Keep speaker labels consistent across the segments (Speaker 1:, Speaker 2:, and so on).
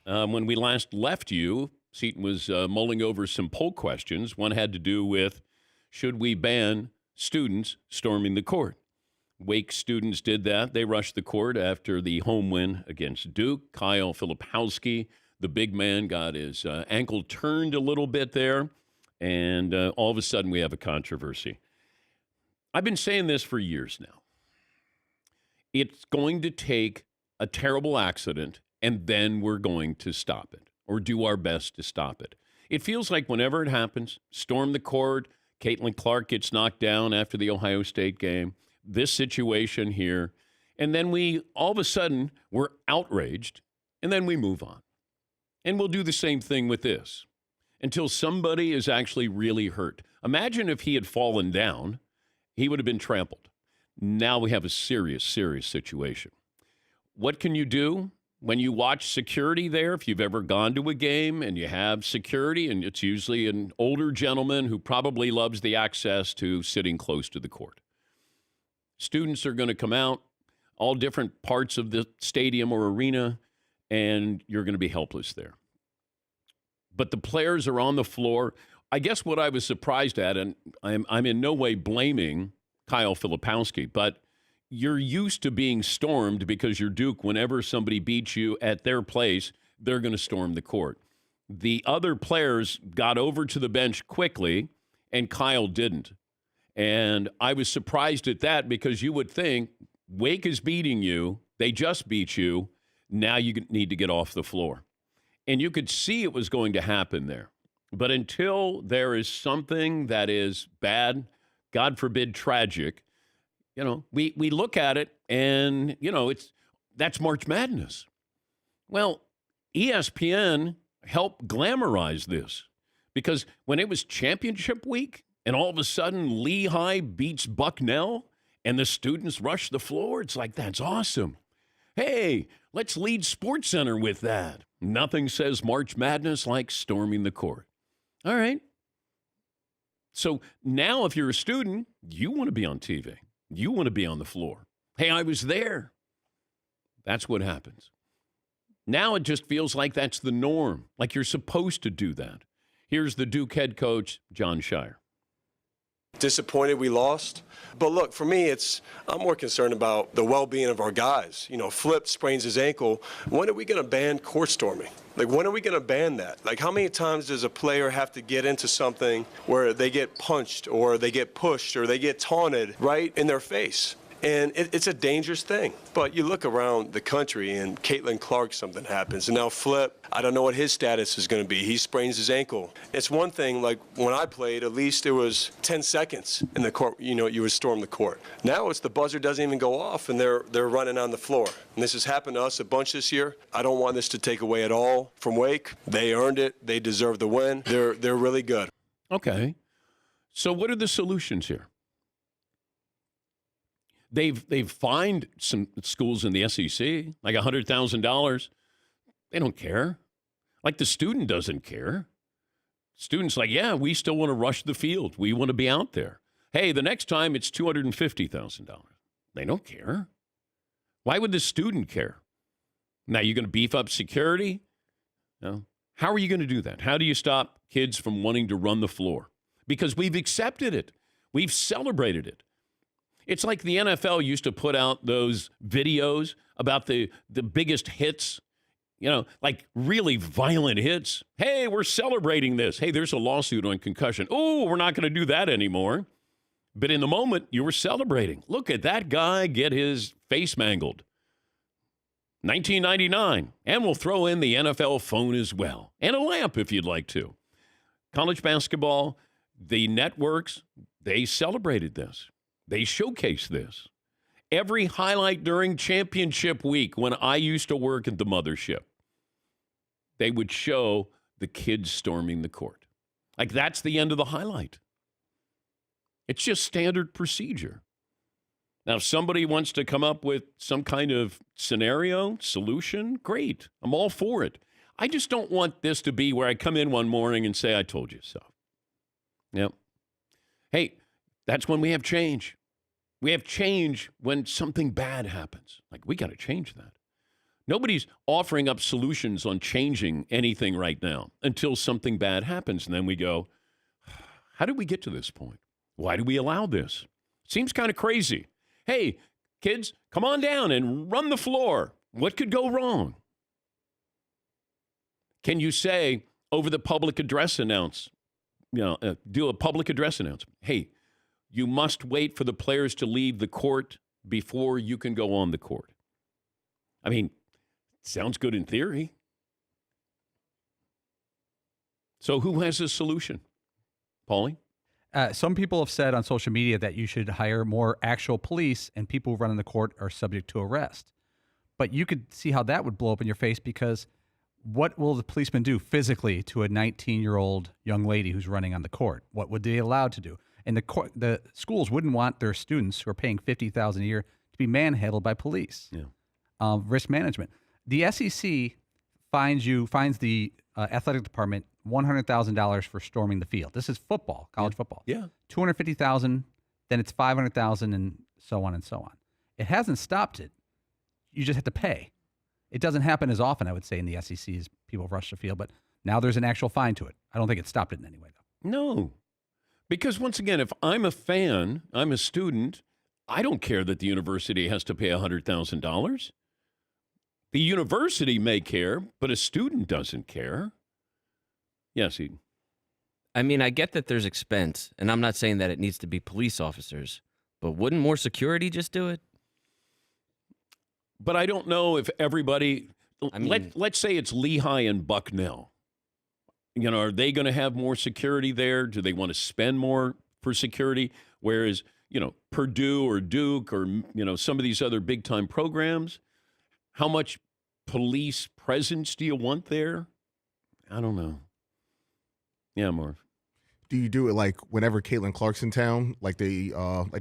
Speaker 1: When we last left you, Seton was mulling over some poll questions. One had to do with, should we ban students storming the court? Wake students did that. They rushed the court after the home win against Duke. Kyle Filipowski, the big man, got his ankle turned a little bit there, and all of a sudden we have a controversy. I've been saying this for years now. It's going to take a terrible accident, and then we're going to stop it or do our best to stop it. It feels like whenever it happens, storm the court, Caitlin Clark gets knocked down after the Ohio State game, this situation here, and then all of a sudden, we're outraged, and then we move on. And we'll do the same thing with this until somebody is actually really hurt. Imagine if he had fallen down, he would have been trampled. Now we have a serious, serious situation. What can you do when you watch security there? If you've ever gone to a game and you have security, and it's usually an older gentleman who probably loves the access to sitting close to the court. Students are going to come out, all different parts of the stadium or arena, and you're going to be helpless there. But the players are on the floor. I guess what I was surprised at, and I'm in no way blaming Kyle Filipowski, but you're used to being stormed because you're Duke. Whenever somebody beats you at their place, they're going to storm the court. The other players got over to the bench quickly, and Kyle didn't. And I was surprised at that because you would think Wake is beating you. They just beat you. Now you need to get off the floor. And you could see it was going to happen there. But until there is something that is bad, God forbid tragic, we look at it and, that's March Madness. Well, ESPN helped glamorize this because when it was championship week, and all of a sudden, Lehigh beats Bucknell, and the students rush the floor. It's like, that's awesome. Hey, let's lead SportsCenter with that. Nothing says March Madness like storming the court. All right. So now if you're a student, you want to be on TV. You want to be on the floor. Hey, I was there. That's what happens. Now it just feels like that's the norm, like you're supposed to do that. Here's the Duke head coach, John Shire.
Speaker 2: Disappointed we lost. But look, for me, I'm more concerned about the well-being of our guys. Flip sprains his ankle. When are we going to ban court storming? When are we going to ban that? How many times does a player have to get into something where they get punched or they get pushed or they get taunted right in their face? And it's a dangerous thing. But you look around the country and Caitlin Clark, something happens. And now Flip, I don't know what his status is going to be. He sprains his ankle. It's one thing, like when I played, at least it was 10 seconds in the court, you would storm the court. Now it's the buzzer doesn't even go off and they're running on the floor. And this has happened to us a bunch this year. I don't want this to take away at all from Wake. They earned it. They deserve the win. They're really good.
Speaker 1: Okay. So what are the solutions here? They've fined some schools in the SEC, like $100,000. They don't care. Like the student doesn't care. Student's like, yeah, we still want to rush the field. We want to be out there. Hey, the next time it's $250,000. They don't care. Why would the student care? Now you're going to beef up security? No. How are you going to do that? How do you stop kids from wanting to run the floor? Because we've accepted it. We've celebrated it. It's like the NFL used to put out those videos about the biggest hits, like really violent hits. Hey, we're celebrating this. Hey, there's a lawsuit on concussion. Oh, we're not going to do that anymore. But in the moment, you were celebrating. Look at that guy get his face mangled. 1999. And we'll throw in the NFL phone as well. And a lamp if you'd like to. College basketball, the networks, they celebrated this. They showcase this. Every highlight during championship week when I used to work at the mothership, they would show the kids storming the court. Like that's the end of the highlight. It's just standard procedure. Now, if somebody wants to come up with some kind of scenario, solution, great. I'm all for it. I just don't want this to be where I come in one morning and say, I told you so. Yep. Hey, that's when we have change. We have change when something bad happens. Like, we got to change that. Nobody's offering up solutions on changing anything right now until something bad happens. And then we go, how did we get to this point? Why do we allow this? Seems kind of crazy. Hey, kids, come on down and run the floor. What could go wrong? Can you say over the public address do a public address announcement? Hey, you must wait for the players to leave the court before you can go on the court. I mean, sounds good in theory. So who has a solution? Paulie?
Speaker 3: Some people have said on social media that you should hire more actual police and people who run in the court are subject to arrest. But you could see how that would blow up in your face, because what will the policeman do physically to a 19-year-old young lady who's running on the court? What would they allow to do? And the schools wouldn't want their students who are paying $50,000 a year to be manhandled by police.
Speaker 1: Yeah.
Speaker 3: Risk management. The SEC fines the athletic department $100,000 for storming the field. This is football, college football.
Speaker 1: Yeah.
Speaker 3: $250,000, then it's $500,000, and so on and so on. It hasn't stopped it. You just have to pay. It doesn't happen as often, I would say, in the SEC as people rush the field, but now there's an actual fine to it. I don't think it stopped it in any way, though.
Speaker 1: No. Because once again, if I'm a fan, I'm a student, I don't care that the university has to pay $100,000. The university may care, but a student doesn't care. Yes, Eden.
Speaker 4: I mean, I get that there's expense, and I'm not saying that it needs to be police officers, but wouldn't more security just do it?
Speaker 1: But I don't know if everybody,
Speaker 4: I mean,
Speaker 1: let's say it's Lehigh and Bucknell. Are they going to have more security there? Do they want to spend more for security? Whereas, Purdue or Duke or, some of these other big time programs, how much police presence do you want there? I don't know. Yeah, Marv.
Speaker 5: Do you do it like whenever Caitlin Clark's in town, like the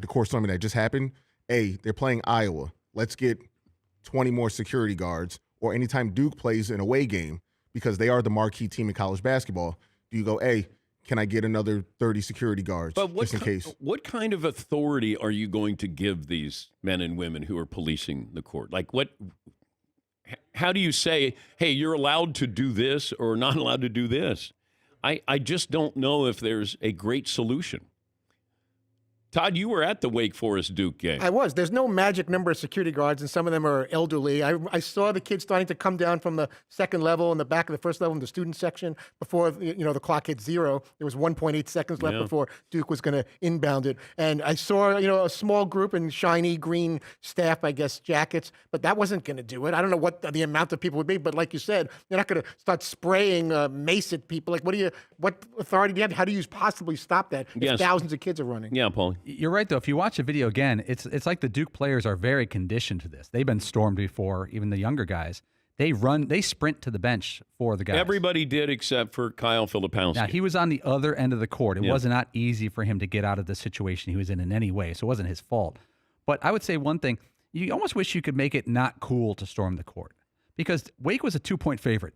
Speaker 5: court storming that just happened? Hey, they're playing Iowa. Let's get 20 more security guards. Or anytime Duke plays an away game, because they are the marquee team in college basketball, do you go, hey, can I get another 30 security guards just in case?
Speaker 1: What kind of authority are you going to give these men and women who are policing the court? How do you say, hey, you're allowed to do this or not allowed to do this? I just don't know if there's a great solution. Todd, you were at the Wake Forest Duke game.
Speaker 6: I was. There's no magic number of security guards, and some of them are elderly. I saw the kids starting to come down from the second level and the back of the first level in the student section before the clock hit zero. There was 1.8 seconds left before Duke was going to inbound it. And I saw a small group in shiny green staff, I guess, jackets, but that wasn't going to do it. I don't know what the amount of people would be, but like you said, you're not going to start spraying mace at people. Like, what authority do you have? How do you possibly stop that if thousands of kids are running?
Speaker 1: Yeah, Paul.
Speaker 3: You're right, though. If you watch the video again, it's like the Duke players are very conditioned to this. They've been stormed before, even the younger guys. They sprint to the bench for the guys.
Speaker 1: Everybody did except for Kyle Filipowski.
Speaker 3: Now, he was on the other end of the court. It was not easy for him to get out of the situation he was in any way, so it wasn't his fault. But I would say one thing, you almost wish you could make it not cool to storm the court, because Wake was a 2-point favorite.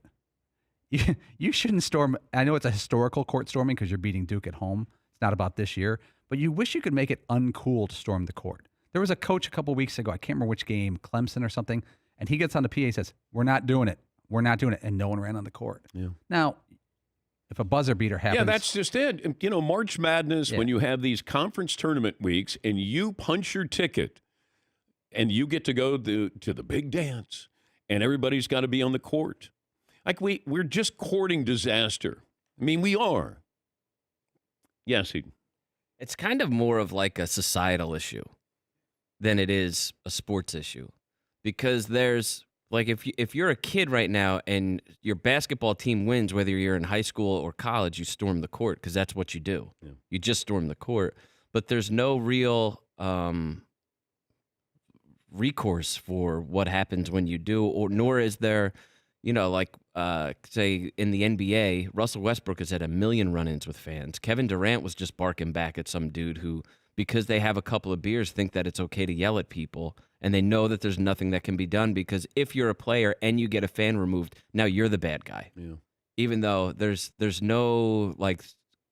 Speaker 3: You shouldn't storm. I know it's a historical court storming because you're beating Duke at home. It's not about this year. But you wish you could make it uncool to storm the court. There was a coach a couple weeks ago, I can't remember which game, Clemson or something, and he gets on the PA and says, we're not doing it. We're not doing it. And no one ran on the court. Yeah. Now, if a buzzer beater happens.
Speaker 1: Yeah, that's just it. March Madness, when you have these conference tournament weeks and you punch your ticket and you get to go to the big dance and everybody's got to be on the court. Like we're just courting disaster. I mean, we are. Yes, Eden.
Speaker 4: It's kind of more of like a societal issue than it is a sports issue, because there's like if you're a kid right now and your basketball team wins, whether you're in high school or college, you storm the court because that's what you do. Yeah. You just storm the court, but there's no real recourse for what happens when you do, or nor is there. Say in the NBA, Russell Westbrook has had 1 million run-ins with fans. Kevin Durant was just barking back at some dude who, because they have a couple of beers, think that it's okay to yell at people, and they know that there's nothing that can be done, because if you're a player and you get a fan removed, now you're the bad guy. Yeah. Even though there's no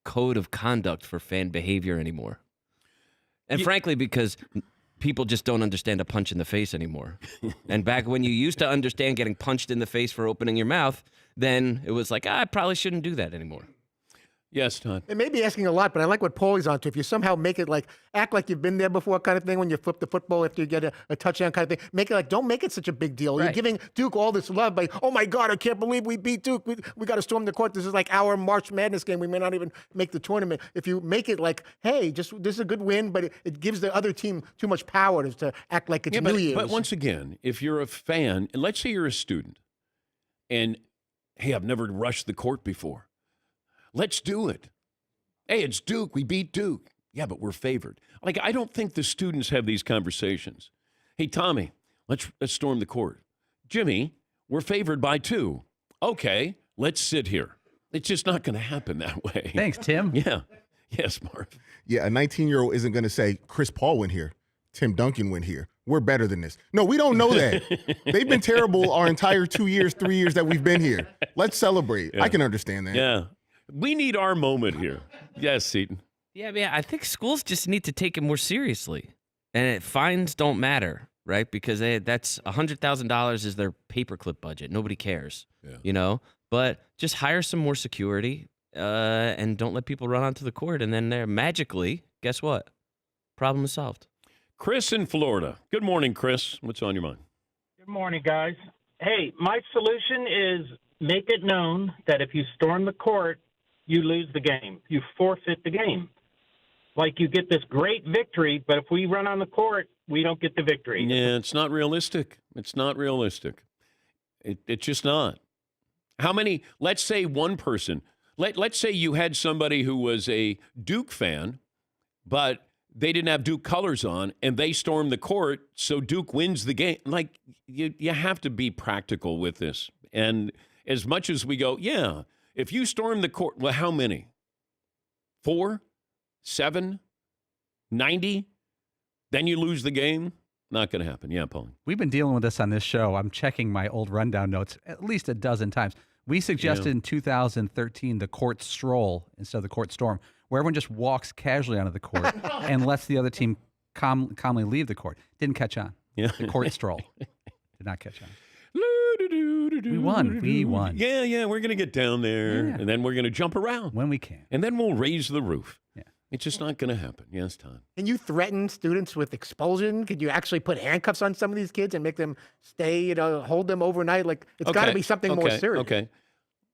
Speaker 4: code of conduct for fan behavior anymore. And frankly, because people just don't understand a punch in the face anymore. And back when you used to understand getting punched in the face for opening your mouth, then it was like, I probably shouldn't do that anymore.
Speaker 1: Yes, Todd.
Speaker 6: It may be asking a lot, but I like what Paulie's onto. If you somehow make it like, act like you've been there before kind of thing when you flip the football after you get a touchdown kind of thing. Make it like, don't make it such a big deal. You're giving Duke all this love by, oh my God, I can't believe we beat Duke. We got to storm the court. This is like our March Madness game. We may not even make the tournament. If you make it like, hey, this is a good win, but it gives the other team too much power to act like it's New Year's.
Speaker 1: But once again, if you're a fan, and let's say you're a student, and hey, I've never rushed the court before. Let's do it. Hey, it's Duke. We beat Duke. Yeah, but we're favored. Like, I don't think the students have these conversations. Hey, Tommy, let's storm the court. Jimmy, we're favored by 2. Okay, let's sit here. It's just not going to happen that way.
Speaker 3: Thanks, Tim.
Speaker 1: Yeah. Yes, Marv.
Speaker 5: Yeah, a 19-year-old isn't going to say, Chris Paul went here, Tim Duncan went here. We're better than this. No, we don't know that. They've been terrible our entire 2 years, 3 years that we've been here. Let's celebrate.
Speaker 1: Yeah.
Speaker 5: I can understand that.
Speaker 1: Yeah. We need our moment here. Yes, Seton.
Speaker 4: Yeah, man, I think schools just need to take it more seriously. And fines don't matter, right? Because that's $100,000 is their paperclip budget. Nobody cares, you know? But just hire some more security and don't let people run onto the court. And then they're magically, guess what? Problem is solved.
Speaker 1: Chris in Florida. Good morning, Chris. What's on your mind?
Speaker 7: Good morning, guys. Hey, my solution is make it known that if you storm the court, you lose the game. You forfeit the game. Like you get this great victory, but if we run on the court, we don't get the victory.
Speaker 1: Yeah, it's not realistic. It's not realistic. It's just not. How many, let's say one person, let's say you had somebody who was a Duke fan, but they didn't have Duke colors on, and they stormed the court, so Duke wins the game. Like, you have to be practical with this. And as much as we go, yeah, if you storm the court, well, how many? 4? 7? 90? Then you lose the game? Not going to happen. Yeah, Paul.
Speaker 3: We've been dealing with this on this show. I'm checking my old rundown notes at least a dozen times. We suggested in 2013 the court stroll instead of the court storm, where everyone just walks casually onto the court and lets the other team calmly leave the court. Didn't catch on.
Speaker 1: Yeah.
Speaker 3: The court stroll did not catch on. We won.
Speaker 1: Yeah, we're going to get down there, and then we're going to jump around.
Speaker 3: When we can.
Speaker 1: And then we'll raise the roof.
Speaker 3: Yeah.
Speaker 1: It's just not going to happen. Yes, Todd.
Speaker 6: Can you threaten students with expulsion? Could you actually put handcuffs on some of these kids and make them stay, hold them overnight? Like, it's got to be something more serious.
Speaker 1: Okay.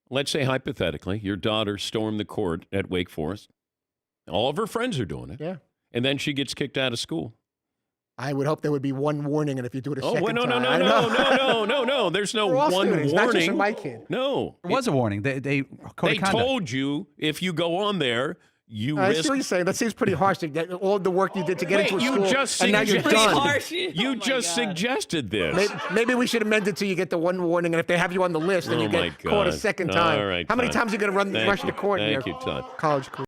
Speaker 1: Let's say, hypothetically, your daughter stormed the court at Wake Forest. All of her friends are doing it.
Speaker 6: Yeah.
Speaker 1: And then she gets kicked out of school.
Speaker 6: I would hope there would be one warning, and if you do it a second
Speaker 1: no. There's no one
Speaker 6: students,
Speaker 1: warning.
Speaker 6: not just for my kid.
Speaker 1: No.
Speaker 3: There was a warning. They
Speaker 1: told you if you go on there, you
Speaker 6: I
Speaker 1: risk.
Speaker 6: see what you're saying. That seems pretty harsh. All the work you did to get into a school, and now you're done.
Speaker 1: You just suggested this.
Speaker 6: Maybe we should amend it so you get the one warning, and if they have you on the list, and you get caught a second time.
Speaker 1: All right,
Speaker 6: how many
Speaker 1: Todd.
Speaker 6: times are you going to rush the court in
Speaker 1: Thank
Speaker 6: your
Speaker 1: you, Todd.
Speaker 6: college career?